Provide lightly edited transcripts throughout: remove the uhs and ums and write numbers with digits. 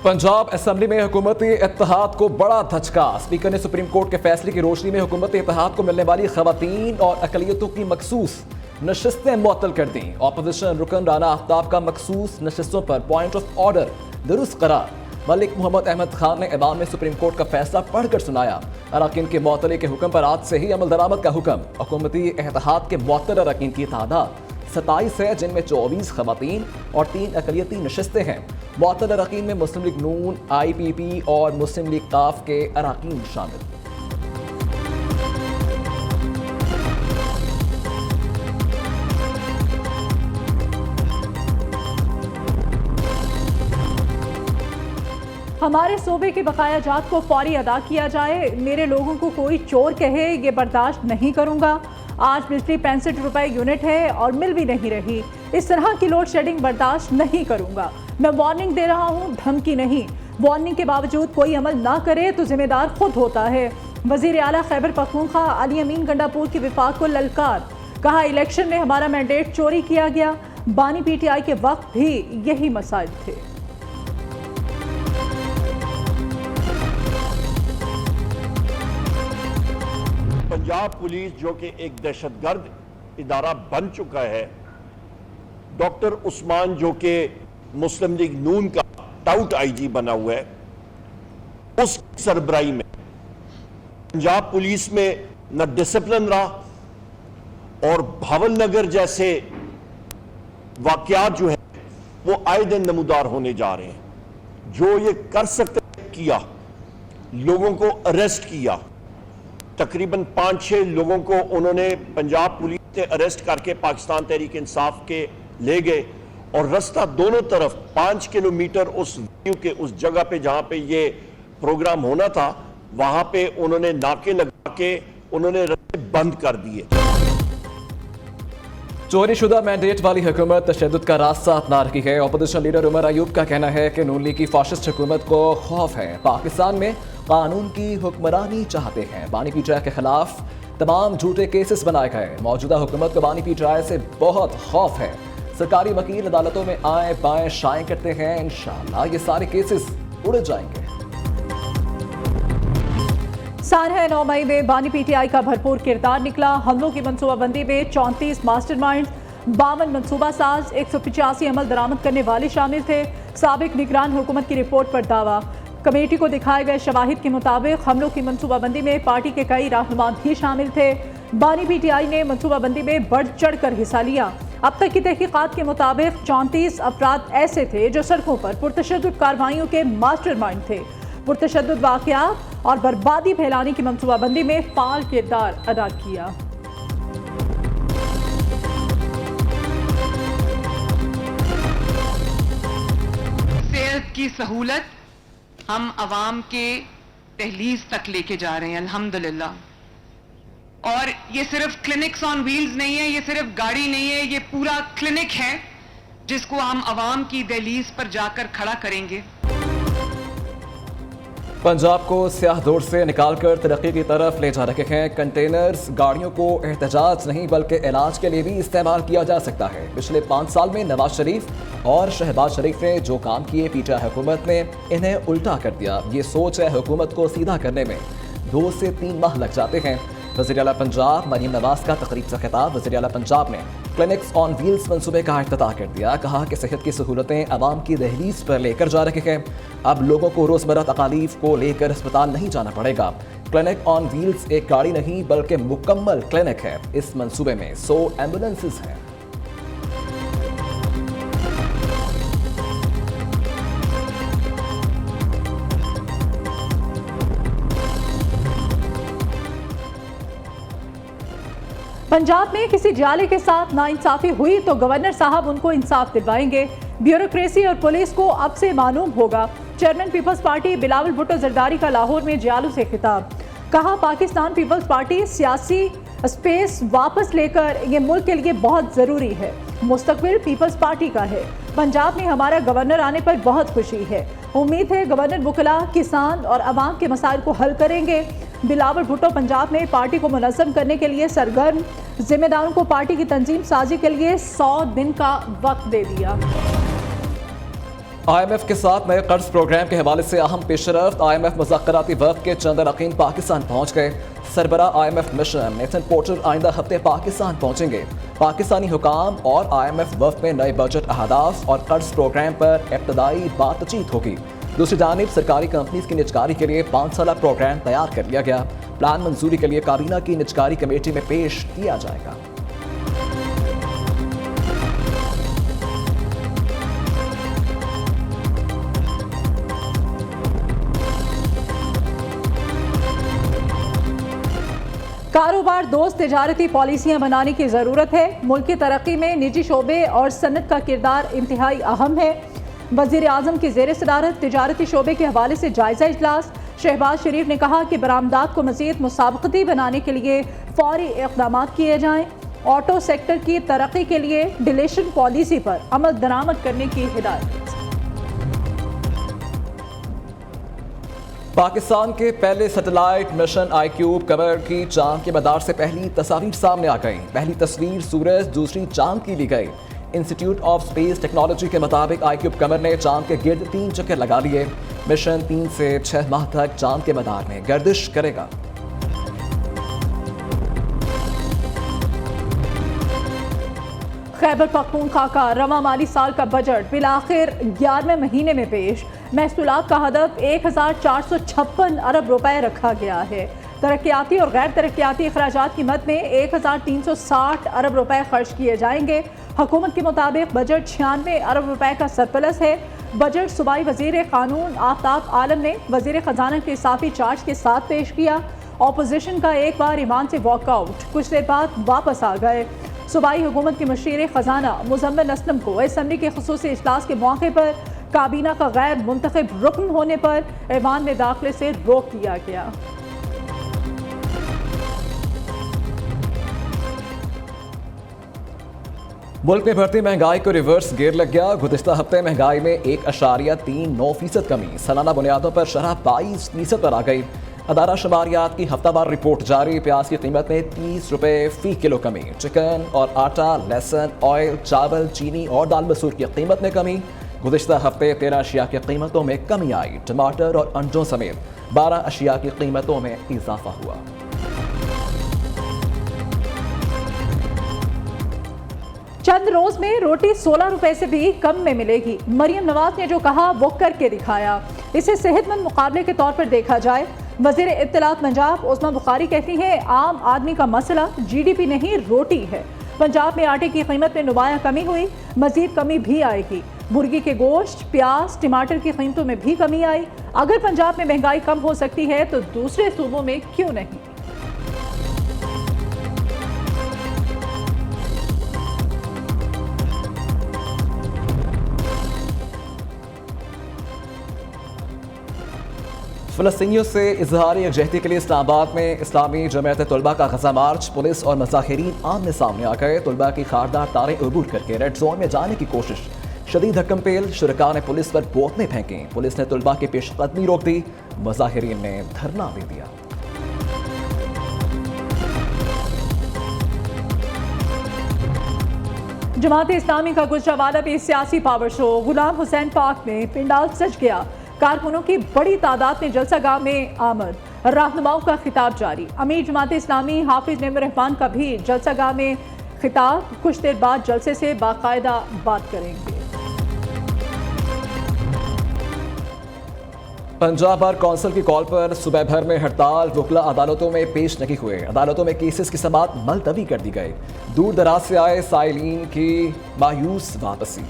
Punjab assembly में हुकूमती इत्तेहाद को बड़ा धचका। स्पीकर ने सुप्रीम कोर्ट के फैसले की रोशनी में हुकूमती इत्तेहाद को मिलने वाली खवातीन और अकलियतों की मखसूस नशिस्तें मुअत्तल कर दी। अपोजिशन रुकन राना आफ्ताब का मखसूस नशिस्तों पर पॉइंट ऑफ ऑर्डर दुरुस्त करार। मलिक मोहम्मद अहमद खान ने ऐवान में सुप्रीम कोर्ट का फैसला पढ़कर सुनाया। अराकीन के मुअत्तली के हुक्म पर आज से ही अमल दरामद का हुक्म। हुकूमती इत्तेहाद के मुअत्तल अराकीन की तादाद 27 है, जिनमें 24 खवातीन और 3 अकलियती नशिस्तें हैं। मुअत्तल अराकीन में मुस्लिम लीग नून, IPP और मुस्लिम लीग काफ के अराकीन शामिल। हमारे सूबे की बकाया जात को फौरी अदा किया जाए। मेरे लोगों को कोई चोर कहे ये बर्दाश्त नहीं करूंगा। आज बिजली 65 रुपए यूनिट है और मिल भी नहीं रही। इस तरह की लोड शेडिंग बर्दाश्त नहीं करूंगा। मैं वार्निंग दे रहा हूं, धमकी नहीं। वार्निंग के बावजूद कोई अमल ना करे तो जिम्मेदार खुद होता है। वजीर आला खैबर पख्तूनख्वा अली अमीन गंडापुर की विफाक को ललकार। कहा इलेक्शन में हमारा मैंडेट चोरी किया गया। बानी PTI के वक्त भी यही मसाइल थे। पंजाब पुलिस जो कि एक दहशतगर्द इदारा बन चुका है, डॉक्टर उस्मान जो कि मुस्लिम लीग नून का टाउट IG बना हुआ है, उस सरबराही में पंजाब पुलिस में न डिसिप्लिन रहा और भावलनगर जैसे वाकयात जो है वो आए दिन नमूदार होने जा रहे हैं। जो ये कर सकते किया, लोगों को अरेस्ट किया, तकरीबन 5-6 लोगों को उन्होंने पंजाब पुलिस ने अरेस्ट करके पाकिस्तान तहरीक इंसाफ के ले गए और रास्ता दोनों तरफ 5 किलोमीटर उस व्यू के उस जगह पे जहां पे ये प्रोग्राम होना था, वहां पे उन्होंने नाके लगा के उन्होंने रास्ते बंद कर दिए। चोरी शुदा मैंडेट वाली हुकूमत तशद्दुद का रास्ता अपना रही है। अपोजिशन लीडर उमर अयूब का कहना है कि नून लीग की फाशिस्ट हुकूमत को खौफ है। पाकिस्तान में कानून की हुक्मरानी चाहते हैं। बानी PTI के खिलाफ तमाम झूठे केसेस बनाए गए। मौजूदा हुकूमत को बानी PTI से बहुत खौफ है। सरकारी वकील अदालतों में आए बाएं शाएं करते हैं। इंशाअल्लाह ये सारे केसेस उड़ जाएंगे। सानहा 9 मई में बानी PTI का भरपूर किरदार निकला। हमलों की मनसूबाबंदी में 34 मास्टरमाइंड, 52 मनसूबा साज, 185 अमल दरामद करने वाले शामिल थे। साबिक निगरान हुकूमत की रिपोर्ट पर दावा। कमेटी को दिखाए गए शवाहिद के मुताबिक हमलों की मनसूबाबंदी में पार्टी के कई रहनुमा भी शामिल थे। बानी PTI ने मनसूबाबंदी में बढ़ चढ़ कर हिस्सा लिया। अब तक की तहकीकात के मुताबिक 34 अफराद ऐसे थे जो सड़कों पर पुरतशद्दुद कार्रवाइयों के मास्टरमाइंड थे। पुरतशद्दुद वाक़यात और बर्बादी फैलाने की मनसूबाबंदी में फाल किरदार अदा किया। सेहत की सहूलत हम अवाम के दहलीज तक लेके जा रहे हैं अल्हम्दुलिल्लाह। और ये सिर्फ क्लिनिक्स ऑन व्हील्स नहीं है, ये सिर्फ गाड़ी नहीं है, ये पूरा क्लिनिक है जिसको हम अवाम की दहलीज पर जाकर खड़ा करेंगे। पंजाब को स्याह दौर से निकालकर तरक्की की तरफ ले जा रहे हैं। कंटेनर्स गाड़ियों को एहतजाज नहीं बल्कि इलाज के लिए भी इस्तेमाल किया जा सकता है। पिछले 5 साल में नवाज शरीफ और शहबाज शरीफ ने जो काम किए, PTI हुकूमत ने इन्हें उल्टा कर दिया। ये सोच है हुकूमत को सीधा करने में 2 से 3 माह लग जाते हैं। वज़ीर आला पंजाब मरीम नवाज का तकरीब से खिताब। वज़ीर आला पंजाब ने क्लिनिक्स ऑन व्हील्स मंसूबे का इफ्तिताह कर दिया। कहा कि सेहत की सहूलतें आवाम की दहलीज पर लेकर जा रहे हैं। अब लोगों को रोज़मर्रा तकालीफ को लेकर अस्पताल नहीं जाना पड़ेगा। क्लिनिक ऑन व्हील्स एक गाड़ी नहीं बल्कि मुकम्मल क्लिनिक है। इस मंसूबे में 100 एम्बुलेंसेज हैं। पंजाब में किसी जाले के साथ नाइंसाफी हुई तो गवर्नर साहब उनको इंसाफ दिलवाएंगे। ब्यूरोक्रेसी और पुलिस को अब से मालूम होगा। चेयरमैन पीपल्स पार्टी बिलावल भुट्टो जरदारी का लाहौर में जियालू से खिताब। कहा पाकिस्तान पीपल्स पार्टी सियासी स्पेस वापस लेकर ये मुल्क के लिए बहुत ज़रूरी है। मुस्तकबिल पीपल्स पार्टी का है। पंजाब में हमारा गवर्नर आने पर बहुत खुशी है। उम्मीद है गवर्नर वकला, किसान और अवाम के मसाइल को हल करेंगे। बिलावल भुट्टो पंजाब में पार्टी को मुनज़्ज़म करने के लिए सरगर्म। जिम्मेदारों को पार्टी की तंजीम साजी के लिए 100 दिन का वक्त दे दिया। IMF کے ساتھ نئے قرض پروگرام کے حوالے سے اہم پیش رفت. IMF مذاکراتی وفد کے چند اراکین پاکستان پہنچ گئے. سربراہ IMF مشن نیتھن پورٹر آئندہ ہفتے پاکستان پہنچیں گے. پاکستانی حکام اور IMF وفد میں نئے بجٹ اہداف اور قرض پروگرام پر ابتدائی بات چیت ہوگی. دوسری جانب سرکاری کمپنیز کی نجکاری کے لیے 5 سالہ پروگرام تیار کر لیا گیا. پلان منظوری کے لیے کابینہ کی نجکاری کمیٹی میں پیش کیا جائے گا. کاروبار دوست تجارتی پالیسیاں بنانے کی ضرورت ہے. ملک کی ترقی میں نجی شعبے اور صنعت کا کردار انتہائی اہم ہے. وزیر اعظم کی زیر صدارت تجارتی شعبے کے حوالے سے جائزہ اجلاس. شہباز شریف نے کہا کہ برآمدات کو مزید مسابقتی بنانے کے لیے فوری اقدامات کیے جائیں. آٹو سیکٹر کی ترقی کے لیے ڈیلیشن پالیسی پر عمل درآمد کرنے کی ہدایت. پاکستان کے پہلے satellite mission I cube Qamar کی چاند کے مدار سے پہلی تصاویر سامنے آ گئیں. پہلی تصویر سورج دوسری چاند کی لی گئی. انسٹیٹیوٹ آف اسپیس ٹیکنالوجی کے مطابق آئی کیوب قمر نے چاند کے گرد 3 چکر لگا لیے. مشن 3 سے 6 ماہ تک چاند کے مدار میں گردش کرے گا. خیبر پختونخوا کا رواں مالی سال کا بجٹ بالآخر 11ویں مہینے میں پیش. محصولات کا ہدف 1456 ارب روپے رکھا گیا ہے. ترقیاتی اور غیر ترقیاتی اخراجات کی مد میں 1360 ارب روپے خرچ کیے جائیں گے. حکومت کے مطابق بجٹ 96 ارب روپے کا سرپلس ہے. بجٹ صوبائی وزیر قانون آفتاب عالم نے وزیر خزانہ کے اضافی چارج کے ساتھ پیش کیا. اپوزیشن کا ایک بار ایوان سے واک آؤٹ، کچھ دیر بعد واپس آ گئے. صوبائی حکومت کے مشیر خزانہ مزمل اسلم کو اسمبلی کے خصوصی اجلاس کے موقع پر کابینہ کا غیر منتخب رکن ہونے پر ایوان میں داخلے سے روک دیا گیا. ملک میں بڑھتی مہنگائی کو ریورس گیئر لگ گیا. گزشتہ ہفتے مہنگائی میں 1.39% کمی. سالانہ بنیادوں پر شرح 22% پر آ گئی. ادارہ شماریات کی ہفتہ وار رپورٹ جاری. پیاز کی قیمت میں 30 روپے فی کلو کمی. چکن اور آٹا، لہسن، آئل، چاول، چینی اور دال مسور کی قیمت میں کمی. گزشتہ ہفتے 13 اشیاء کی قیمتوں میں کمی آئی. ٹماٹر اور انڈوں سمیت 12 اشیاء کی قیمتوں میں اضافہ ہوا. چند روز میں روٹی 16 روپے سے بھی کم میں ملے گی. مریم نواز نے جو کہا وہ کر کے دکھایا. اسے صحت مند مقابلے کے طور پر دیکھا جائے. وزیر اطلاعات پنجاب عظمی بخاری کہتی ہیں عام آدمی کا مسئلہ جی ڈی پی نہیں روٹی ہے. پنجاب میں آٹے کی قیمت میں نمایاں کمی ہوئی. مزید کمی بھی آئے گی. مرغی کے گوشت، پیاز، ٹماٹر کی قیمتوں میں بھی کمی آئی. اگر پنجاب میں مہنگائی کم ہو سکتی ہے تو دوسرے صوبوں میں کیوں نہیں؟ فلسطینیوں سے اظہار یکجہتی کے لیے اسلام آباد میں اسلامی جمعیت طلبہ کا غزہ مارچ. پولیس اور مظاہرین آمنے سامنے آ گئے. طلبہ کی خاردار تاریں عبور کر کے ریڈ زون میں جانے کی کوشش. شدید حکم پیل. شرکاء نے پولیس پر بوتلیں پھینکیں. پولیس نے طلبہ کی پیش قدمی روک دی. مظاہرین نے دھرنا دے دیا. جماعت اسلامی کا گجرانوالہ بھی سیاسی پاور شو. غلام حسین پاک میں پنڈال سج گیا. کارکنوں کی بڑی تعداد میں جلسہ گاہ میں آمد. رہنماؤں کا خطاب جاری. امیر جماعت اسلامی حافظ نعیم الرحمان کا بھی جلسہ گاہ میں خطاب. کچھ دیر بعد جلسے سے باقاعدہ بات کریں گے. پنجاب بار کونسل کی کال پر صوبہ بھر میں ہڑتال. وکلا عدالتوں میں پیش نہیں ہوئے. عدالتوں میں کیسز کی سماعت ملتوی کر دی گئی. دور دراز سے آئے سائلین کی مایوس واپسی.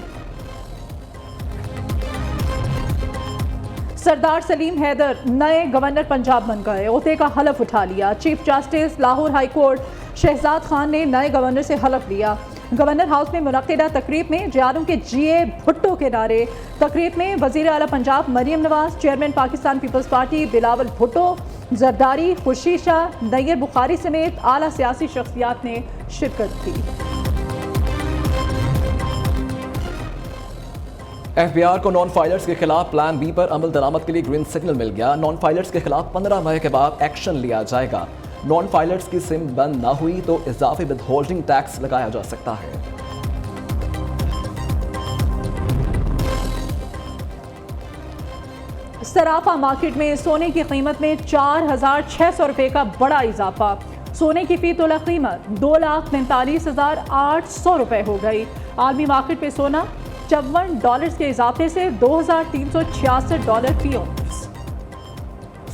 سردار سلیم حیدر نئے گورنر پنجاب بن گئے. عہدے کا حلف اٹھا لیا. Chief justice Lahore high court Shahzad Khan نے نئے گورنر سے حلف لیا. گورنر ہاؤس میں منعقدہ تقریب میں جیاروں کے جی اے بھٹو کے نعرے. تقریب میں وزیر اعلیٰ پنجاب مریم نواز، چیئرمین پاکستان پیپلز پارٹی بلاول بھٹو، زرداری، خورشید شاہ، نیر بخاری سمیت اعلیٰ سیاسی شخصیات نے شرکت کی. ایف بی آر کو نان فائلرز کے خلاف پلان بی پر عمل درآمد کے لیے گرین سگنل مل گیا. نان فائلرز کے خلاف 15 مئی کے بعد ایکشن لیا جائے گا. نان فائلرز کی سم بند نہ ہوئی تو اضافی ود ہولڈنگ ٹیکس لگایا جا سکتا ہے. सराफा मार्केट में सोने की कीमत में 4,600 रुपये का बड़ा इजाफा। सोने की फी तोला कीमत 2,43,800 रुपये हो गई। आलमी मार्केट में सोना $54 के इजाफे से $2,366 फी औंस।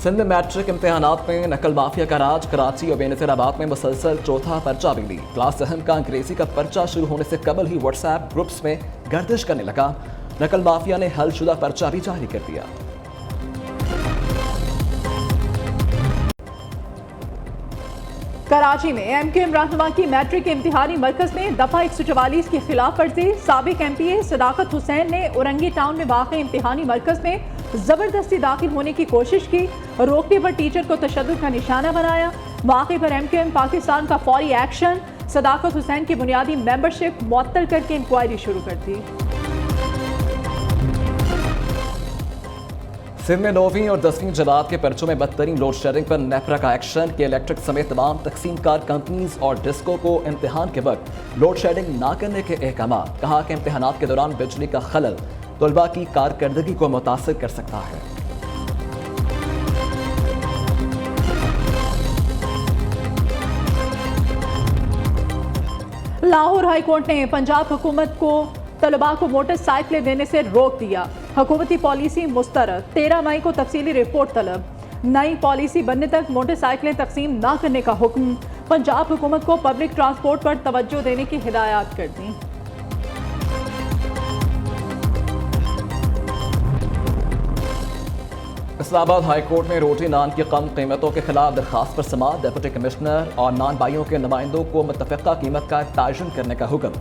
सिंध में मैट्रिक इम्तहानात में नकल माफिया का राज। कराची और बेनज़ीराबाद में मुसलसल चौथा पर्चा मिली। क्लास अहम का अंग्रेजी का पर्चा शुरू होने से कबल ही व्हाट्सएप ग्रुप्स में गर्दिश करने लगा। नकल माफिया ने हलशुदा पर्चा भी जारी कर दिया। कराची में MQM रहनुमा की मैट्रिक के इम्तिहानी मरकज में दफा 144 की खिलाफ वर्जी। साबिक MPA सदाकत हुसैन ने औरंगी टाउन में वाक़ई इम्तिहानी मरकज में जबरदस्ती दाखिल होने की कोशिश की। रोकने पर टीचर को तशद्दुद का निशाना बनाया। वाक़े पर MQM पाकिस्तान का फौरी एक्शन। सदाकत हुसैन की बुनियादी मेंबरशिप मुअत्तल करके इंक्वायरी शुरू कर दी। सिंध में 9वीं और 10वीं जमात के पर्चों में बदतरीन लोड शेडिंग पर नेपरा का एक्शन। के इलेक्ट्रिक समेत तमाम तकसीम कार कंपनीज और डिस्को को इम्तिहान के वक्त लोड शेडिंग ना करने के अहकाम। कहा कि इम्तिहानात के दौरान बिजली का खलल तलबा की कारकर्दगी को मुतासिर कर सकता है। लाहौर हाई कोर्ट ने पंजाब हुकूमत को तलबा को मोटरसाइकिलें देने से रोक दिया। हुकूमती पॉलिसी मुस्तरद। 13 मई को तफसीली रिपोर्ट तलब। नई पॉलिसी बनने तक मोटरसाइकिलें तकसीम ना करने का हुक्म। पंजाब हुकूमत को पब्लिक ट्रांसपोर्ट पर तवज्जो देने की हिदायत कर दी। इस्लामाबाद हाई कोर्ट में रोटी नान की कम कीमतों के खिलाफ दरखास्त पर समाअत। डिप्टी कमिश्नर और नान बाइयों के नुमाइंदों को मुतफ़िका कीमत का तयन करने का हुक्म।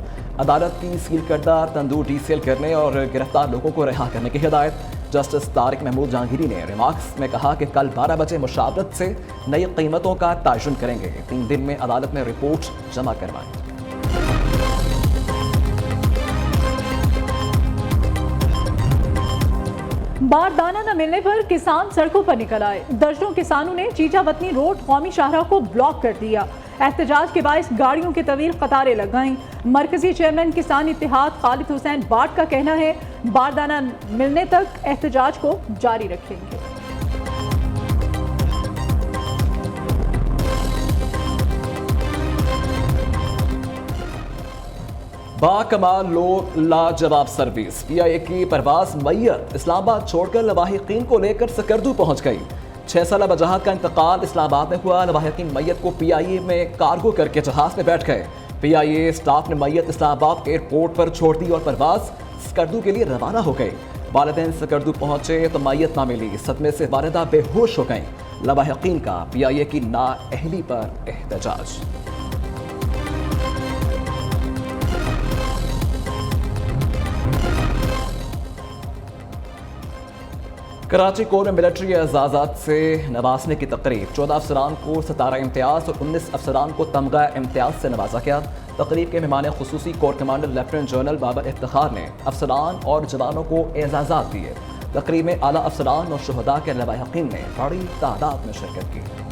अदालत की सील करदा तंदूर डीसीएल करने और गिरफ्तार लोगों को रिहा करने की हिदायत। जस्टिस तारिक महमूद जहांगीरी ने रिमार्क्स में कहा कि कल 12 बजे मुशावरत से नई कीमतों का तयन करेंगे। 3 दिन में अदालत में रिपोर्ट जमा करवाएं। बारदाना न मिलने पर किसान सड़कों पर निकल आए। दर्जनों किसानों ने चीचा वतनी रोड कौमी शाहराह को ब्लॉक कर दिया। एहतजाज के बायस गाड़ियों की तवील कतारें लगाईं। मरकजी चेयरमैन किसान इत्तेहाद खालिद हुसैन बाट का कहना है बारदाना मिलने तक एहतजाज को जारी रखेंगे। बाकमाल लोग लाजवाब सर्विस। PIA की परवाज मैयत इस्लामाबाद छोड़कर लवाहिकीन को लेकर सकर्दू पहुंच गई। 6 साल बजहात का इंतकाल इस्लामाबाद में हुआ। लवाहिकीन मैयत को PIA में कार्गो करके जहाज में बैठ गए। PIA स्टाफ ने मैयत इस्लामाबाद एयरपोर्ट पर छोड़ दी और परवाज सकर्दू के लिए रवाना हो गए। वालिदैन सकर्दू पहुंचे तो मैयत ना मिली। सदमे से वालिदा बेहोश हो गईं। लवाहिकीन का PIA की नाअहली पर एहतजाज। कराची कोर्ट में मिलिट्री एजाज़ात से नवाजने की तकरीब। 14 अफसरान को सितारा इम्तियाज़ और 19 अफसरान को तमगा इम्तियाज़ से नवाजा गया। तकरीब के मेहमान खुसूसी corps commander lieutenant general Babar Iftikhar ने अफसरान और जवानों को एजाज़ात दिए। तकरीब में आला अफसरान और शुहदा के लवाहिकीन ने बड़ी तादाद में शिरकत की।